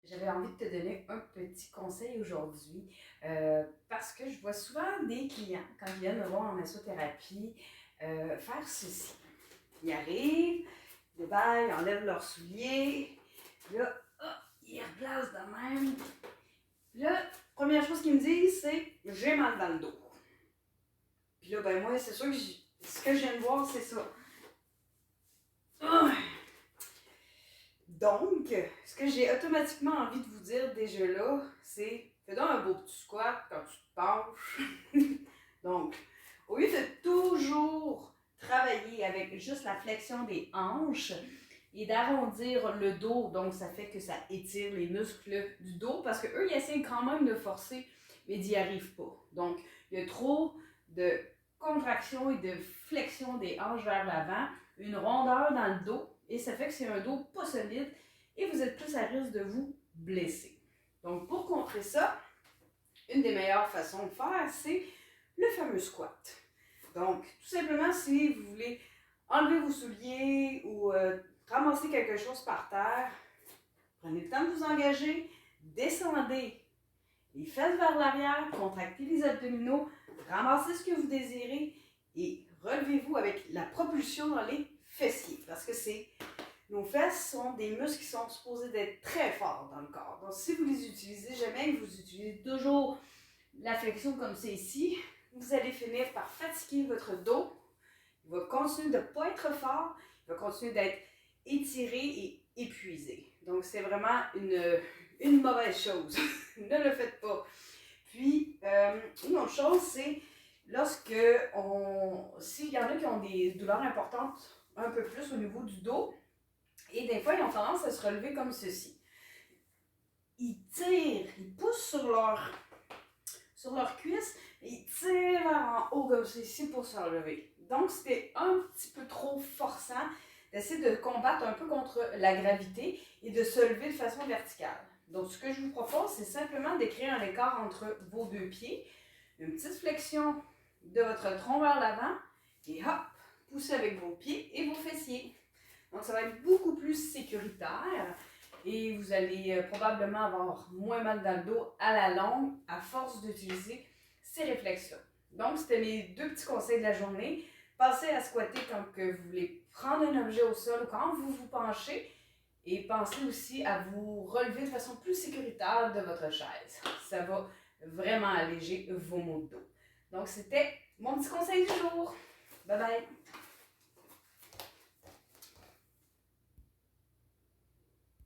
j'avais envie de te donner un petit conseil aujourd'hui parce que je vois souvent des clients, quand ils viennent me voir en massothérapie, faire ceci. Ils arrivent, ils débaillent, ils enlèvent leurs souliers, puis là, ils replacent de même. Puis là, première chose qu'ils me disent, c'est « j'ai mal dans le dos ». Puis là, ben moi, c'est sûr que ce que je viens de voir, c'est ça. Donc, ce que j'ai automatiquement envie de vous dire déjà là, c'est fais donc un beau petit squat quand tu te penches. Donc, au lieu de toujours travailler avec juste la flexion des hanches et d'arrondir le dos, donc ça fait que ça étire les muscles du dos parce qu'eux, ils essaient quand même de forcer, mais ils n'y arrivent pas. Donc, il y a trop de contraction et de flexion des hanches vers l'avant, une rondeur dans le dos, et ça fait que c'est un dos pas solide et vous êtes plus à risque de vous blesser. Donc, pour contrer ça, une des meilleures façons de faire, c'est le fameux squat. Donc, tout simplement, si vous voulez enlever vos souliers ou ramasser quelque chose par terre, prenez le temps de vous engager, descendez les fesses vers l'arrière, contractez les abdominaux, ramassez ce que vous désirez et relevez-vous avec la propulsion dans les fessiers. Parce que nos fesses sont des muscles qui sont supposés d'être très forts dans le corps. Donc, si vous les utilisez jamais, vous utilisez toujours la flexion comme c'est ici, vous allez finir par fatiguer votre dos. Il va continuer de ne pas être fort, il va continuer d'être étiré et épuisé. Donc, c'est vraiment une mauvaise chose. Ne le faites pas. Puis, une autre chose, c'est s'il y en a qui ont des douleurs importantes un peu plus au niveau du dos, et des fois, ils ont tendance à se relever comme ceci. Ils tirent, ils poussent sur leurs cuisses et ils tirent vers en haut comme ceci pour se relever. Donc, c'était un petit peu trop forçant d'essayer de combattre un peu contre la gravité et de se lever de façon verticale. Donc, ce que je vous propose, c'est simplement d'écrire un écart entre vos deux pieds, une petite flexion de votre tronc vers l'avant et hop, poussez avec vos pieds et vos fessiers. Donc, ça va être beaucoup plus sécuritaire et vous allez probablement avoir moins mal dans le dos à la longue à force d'utiliser ces réflexes-là. Donc, c'était mes deux petits conseils de la journée. Pensez à squatter quand vous voulez prendre un objet au sol ou quand vous vous penchez et pensez aussi à vous relever de façon plus sécuritaire de votre chaise. Ça va vraiment alléger vos maux de dos. Donc, c'était mon petit conseil du jour. Bye bye!